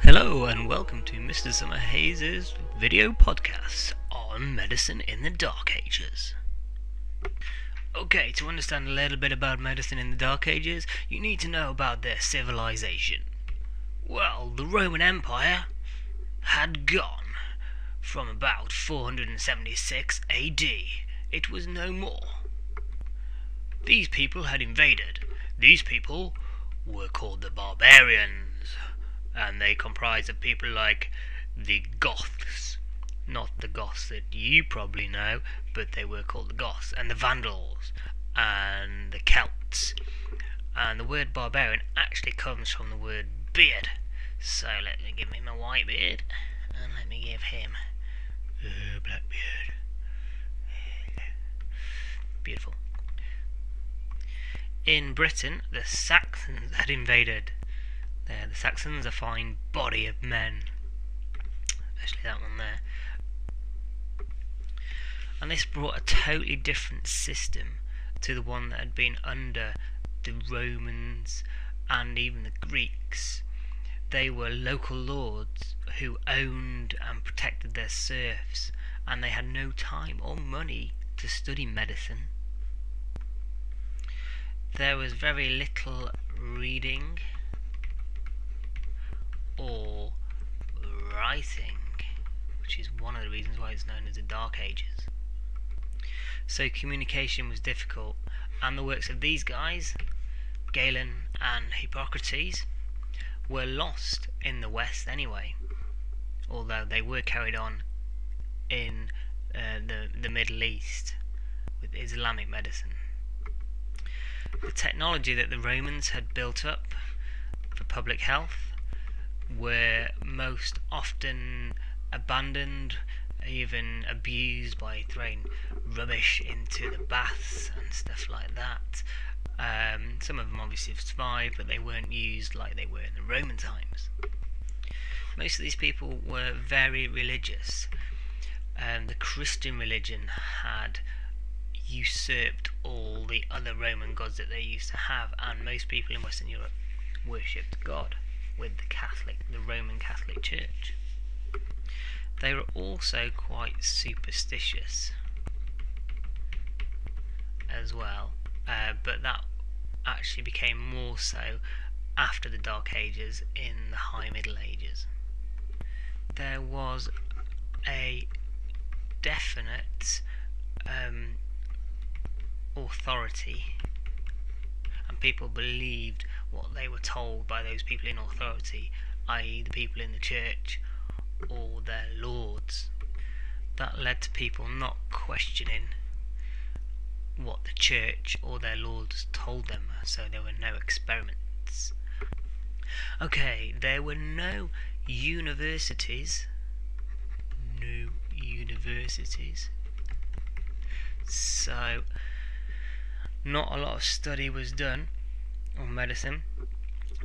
Hello and welcome to Mr. Summerhayes' video podcast on medicine in the Dark Ages. Okay, to understand a little bit about medicine in the Dark Ages, you need to know about their civilization. Well, the Roman Empire had gone from about 476 AD. It was no more. These people had invaded. These people were called the barbarians. And they comprise of people like the Goths, not the Goths that you probably know, but they were called the Goths, and the Vandals, and the Celts. And the word barbarian actually comes from the word beard. So let me give him a white beard, and let me give him a black beard. Beautiful. In Britain, the Saxons had invaded. The Saxons, a fine body of men, especially that one there. And this brought a totally different system to the one that had been under the Romans and even the Greeks. They were local lords who owned and protected their serfs, and they had no time or money to study medicine. There was very little reading or writing, which is one of the reasons why it's known as the Dark Ages. So communication was difficult, and the works of these guys, Galen and Hippocrates, were lost in the West anyway, although they were carried on in the Middle East with Islamic medicine. The technology that the Romans had built up for public health were most often abandoned, even abused by throwing rubbish into the baths and stuff like that. Some of them obviously survived, but they weren't used like they were in the Roman times. Most of these people were very religious. The Christian religion had usurped all the other Roman gods that they used to have, and most people in Western Europe worshipped God with the Roman Catholic Church. They were also quite superstitious as well, but that actually became more so after the Dark Ages in the High Middle Ages. There was a definite authority, and people believed what they were told by those people in authority, i.e. the people in the church or their lords. That led to people not questioning what the church or their lords told them, so there were no experiments. Okay, there were no universities. So not a lot of study was done on medicine.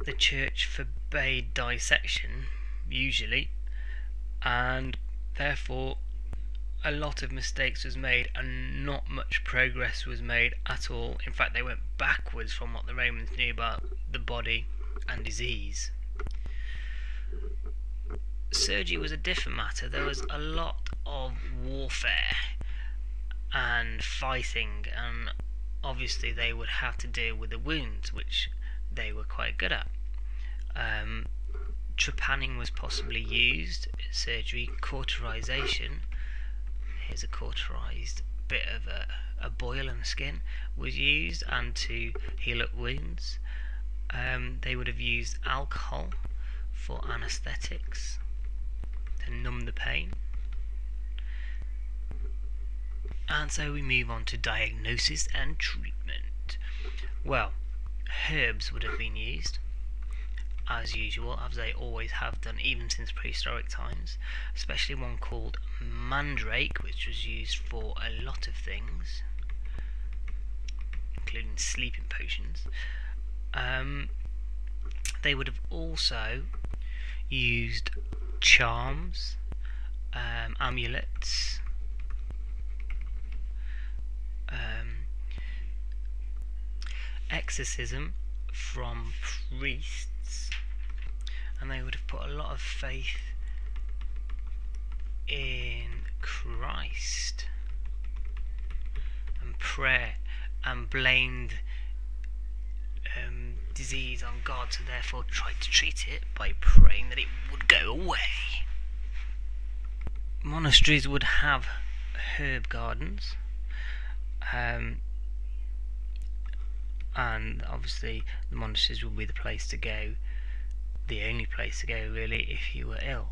The church forbade dissection, usually, and therefore a lot of mistakes was made and not much progress was made at all. In fact, they went backwards from what the Romans knew about the body and disease. Surgery was a different matter. There was a lot of warfare and fighting, and obviously they would have to deal with the wounds, which they were quite good at. Trepanning was possibly used in surgery. Cauterization, here's a cauterized bit of a boil on the skin, was used, and to heal up wounds. They would have used alcohol for anesthetics to numb the pain. And so we move on to diagnosis and treatment. Well, herbs would have been used, as usual, as they always have done, even since prehistoric times, especially one called mandrake, which was used for a lot of things, including sleeping potions. They would have also used charms, amulets, exorcism from priests, and they would have put a lot of faith in Christ and prayer, and blamed disease on God, so therefore tried to treat it by praying that it would go away. Monasteries would have herb gardens, and obviously the monasteries would be the place to go, the only place to go really, if you were ill.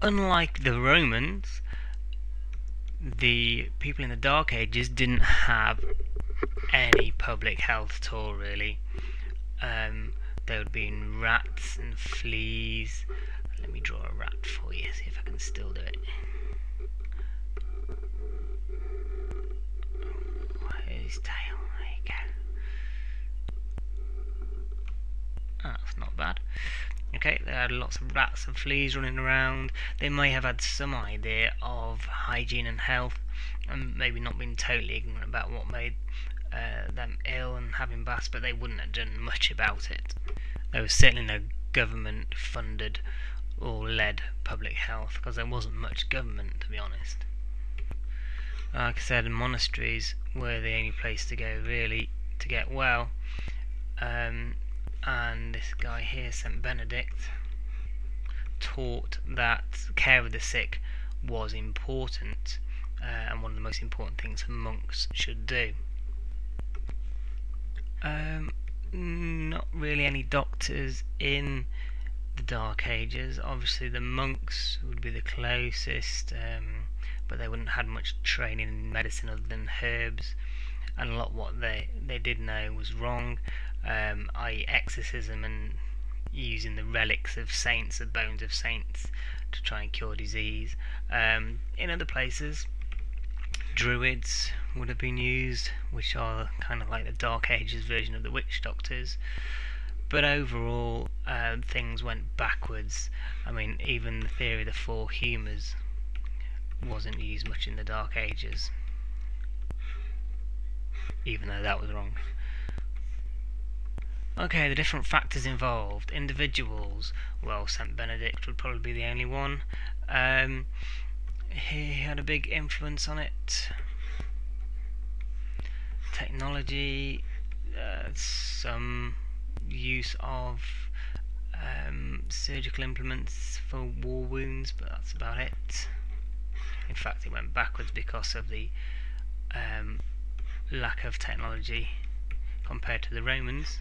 Unlike the Romans, the people in the Dark Ages didn't have any public health at all really. There would be rats and fleas. Let me draw a rat for you, see if I can still do it. Here's his tail, there you go. That's not bad. Okay, they had lots of rats and fleas running around. They may have had some idea of hygiene and health, and maybe not been totally ignorant about what made them ill and having baths, but they wouldn't have done much about it. There was certainly no government funded or led public health, because there wasn't much government, to be honest. Like I said, monasteries were the only place to go really to get well, and this guy here, St. Benedict, taught that care of the sick was important, and one of the most important things monks should do. Not really any doctors in the Dark Ages. Obviously the monks would be the closest, but they wouldn't have had much training in medicine other than herbs, and a lot of what they did know was wrong, i.e. exorcism and using the relics of saints, the bones of saints, to try and cure disease. In other places, druids would have been used, which are kind of like the Dark Ages version of the witch doctors. But overall, things went backwards. I mean, even the theory of the four humours wasn't used much in the Dark Ages, even though that was wrong. Okay, the different factors involved. Individuals, well, St. Benedict would probably be the only one. He had a big influence on it. Technology, some use of surgical implements for war wounds, but that's about it. In fact, it went backwards because of the lack of technology compared to the Romans.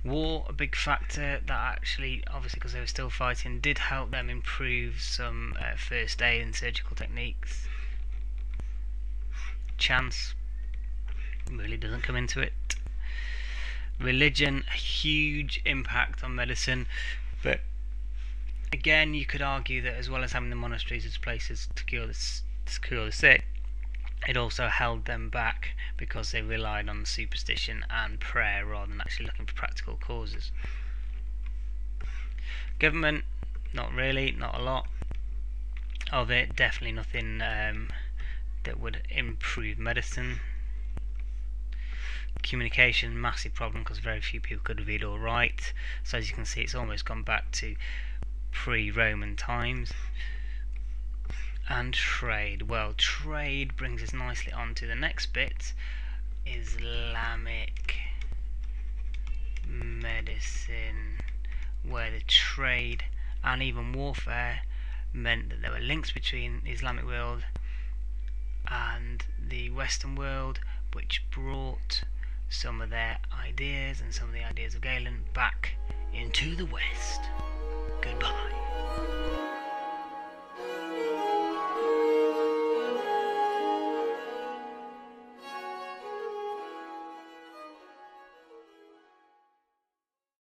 War, a big factor that actually, obviously because they were still fighting, did help them improve some first aid and surgical techniques. Chance really doesn't come into it. Religion, a huge impact on medicine, but again you could argue that as well as having the monasteries as places to cure the sick, it also held them back because they relied on superstition and prayer rather than actually looking for practical causes. Government, not really, not a lot of it, definitely nothing that would improve medicine. Communication, massive problem because very few people could read or write, so as you can see it's almost gone back to pre-Roman times. And trade, well, trade brings us nicely on to the next bit, Islamic medicine, where the trade and even warfare meant that there were links between the Islamic world and the Western world, which brought some of their ideas and some of the ideas of Galen back into the West. Goodbye.